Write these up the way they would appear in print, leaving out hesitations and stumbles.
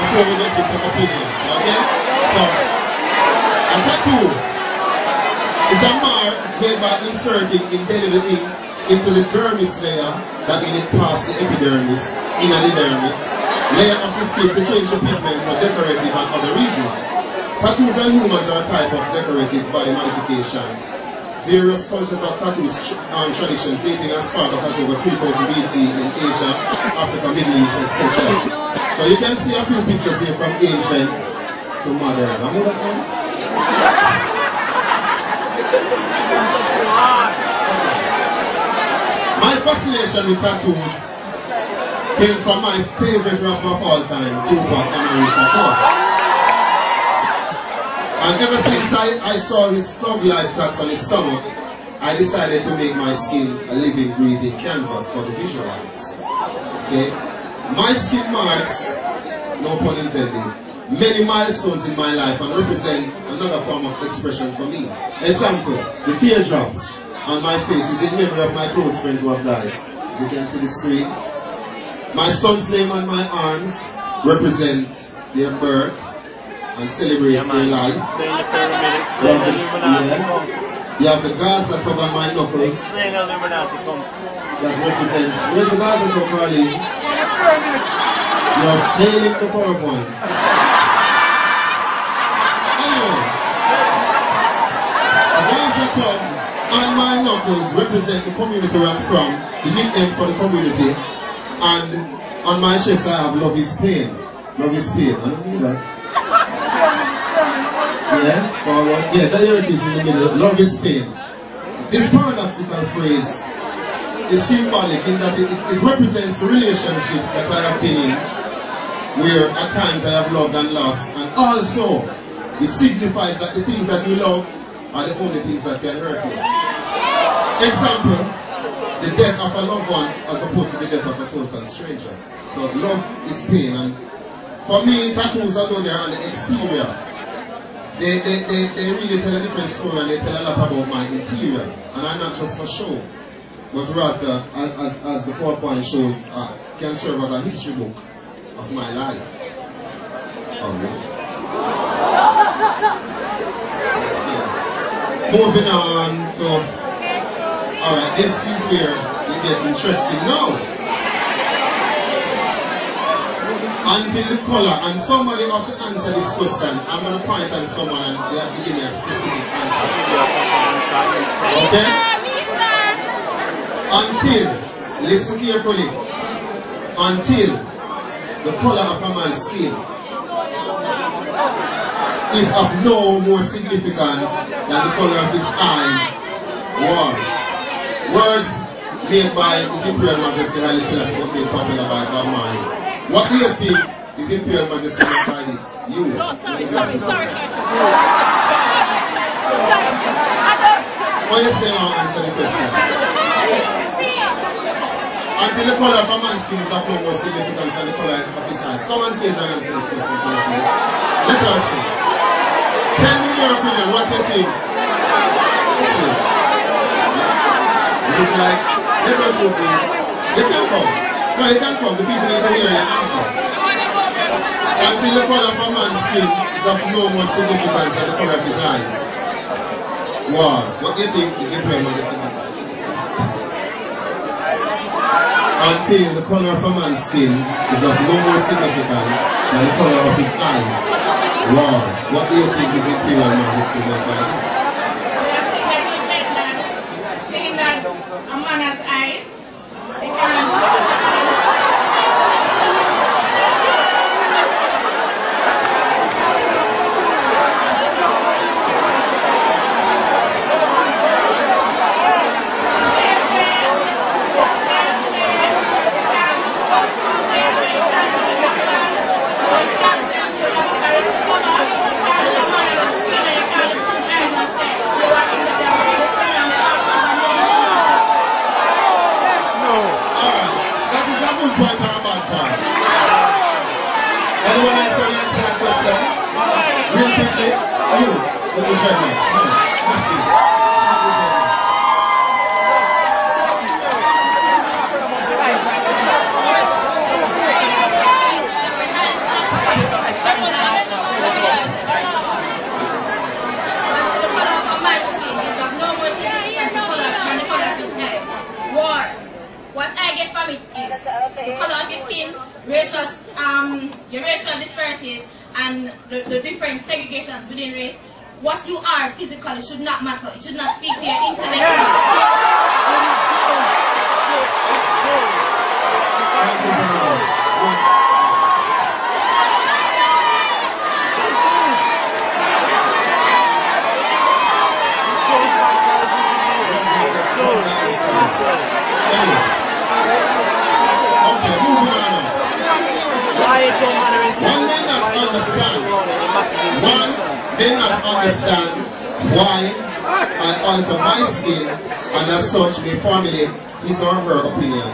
before we get different opinions. Okay? So, a tattoo is a mark made by inserting indelible ink into the dermis layer, that means it passes the epidermis, inner the dermis, layer of the skin to change the pigment for decorative and other reasons. Tattoos on humans are a type of decorative body modification. Various cultures of tattoos and traditions dating as far back as over 3000 BC in Asia, Africa, Middle East, etc. So you can see a few pictures here from ancient to modern. My fascination with tattoos came from my favorite rapper of all time, Tupac Amaru. And ever since I saw his thug life tats on his stomach, I decided to make my skin a living, breathing canvas for the visual arts. Okay? My skin marks, no pun intended, many milestones in my life and represent another form of expression for me. Example, the teardrops on my face is in memory of my close friends who have died. You can see the screen. My son's name on my arms represent their birth and celebrates their life. You have the Gaza tug on my knuckles. That represents, where's the Gaza tug, Carly? You're failing the PowerPoint. Anyway, the Gaza tug on my knuckles represent the community where I'm from, the nickname for the community, and on my chest I have love is pain. Love is pain. I don't know that. Yeah, forward. Yeah, there it is in the middle. Love is pain. This paradoxical phrase is symbolic in that it represents relationships that I have been in, where at times I have loved and lost, and also it signifies that the things that you love are the only things that can hurt you. Example, the death of a loved one as opposed to the death of a total stranger. So love is pain, and for me, tattoos, although they are on the exterior, they really tell a different story, and they tell a lot about my interior. And I'm not just for show, but rather, as the PowerPoint shows, can serve as a history book of my life. Oh, really? Yeah. Moving on to, alright, this is where it gets interesting now. Until the color, and somebody have to answer this question. I'm going to point at someone and they have to give me a specific answer. Okay? Until, listen carefully, until the color of a man's skin is of no more significance than the color of his eyes. Wow. Words made by His Imperial Majesty Haile Selassie was made popular by Bob Marley. What do you think His Imperial Majesty by this? You. No, sorry. What you say on answer the question? Until the color of a man's skin is of no more significance than the color of his eyes. Come on stage and answer this question, please. Let us show. Tell me your opinion, what you think? You look like, let us show please. You can come. No, you can come. The people need to hear your answer. Until the color of a man's skin is of no more significance than the color of his eyes. Wow. What do you think is Imperial Majesty? Until the color of a man's skin is of no more significance than the color of his eyes. Wow. What do you think is Imperial Majesty? Saying that a man has eyes, they can't. your racial disparities and the different segregations within race, what you are physically should not matter. It should not speak to your intellect. They not understand why I alter my skin and as such may formulate his or her opinions,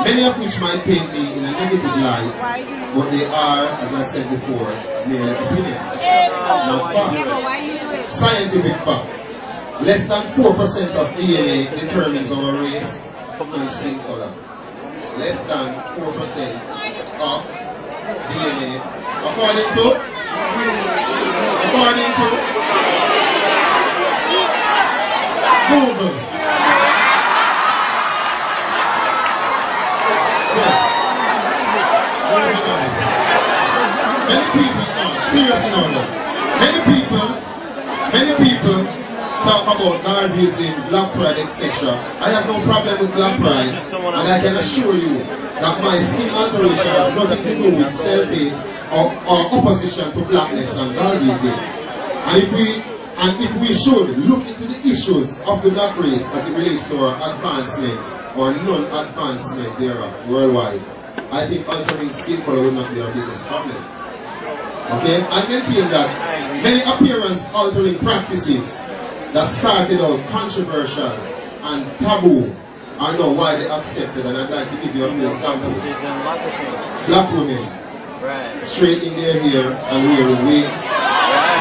many of which might paint me in a negative light, but they are, as I said before, mere opinions, not fact. Scientific fact. Less than 4% of DNA determines our race and skin color. Less than 4% of DNA, according to Google. Many people, seriously now, many people talk about Darbyism, black pride, etc. I have no problem with black pride, and I can assure you that my skin alteration has nothing to do with self-hate or opposition to blackness and Darbyism. And if we should look into the issues of the black race as it relates to our advancement or non-advancement thereof worldwide, I think altering skin color would not be our biggest problem. Okay? I maintain that many appearance-altering practices that started out controversial and taboo are now widely accepted, and I'd like to give you a few examples. Black women straightening their hair and wearing wigs,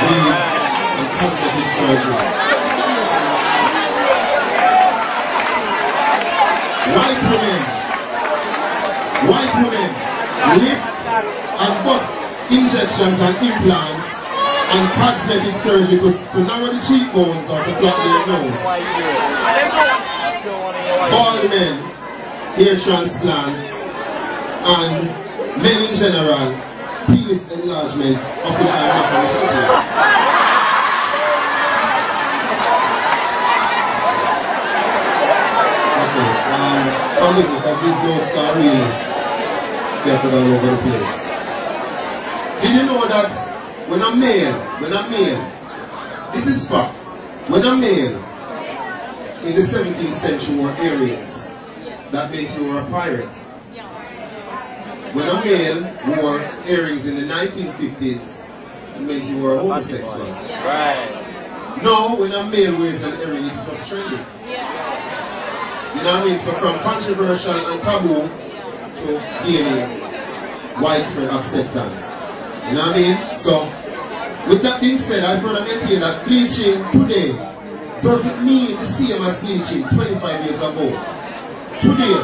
weaves, and cosmetic surgery. White women, lip and butt injections and implants and cosmetic surgery to narrow the cheekbones or to flat their nose. Bald men, hair transplants, and men in general, penis enlargements of which I am not a recipient. Forgive me, because these notes are really scattered all over the place. Did you know that when a male, this is fact, when a male in the 17th century wore earrings, that meant you were a pirate. When a male wore earrings in the 1950s, it meant you were a homosexual. Right. Now, when a male wears an earring, it's frustrating. You know what I mean? So from controversial and taboo to gaining widespread acceptance. You know what I mean? So, with that being said, I further maintain that bleaching today doesn't mean the same as bleaching 25 years ago. Today,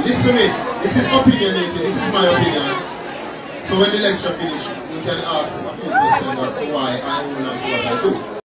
listen it. This is opinionated. This is my opinion. So when the lecture finishes, you can ask a few questions as to why I own and what I do.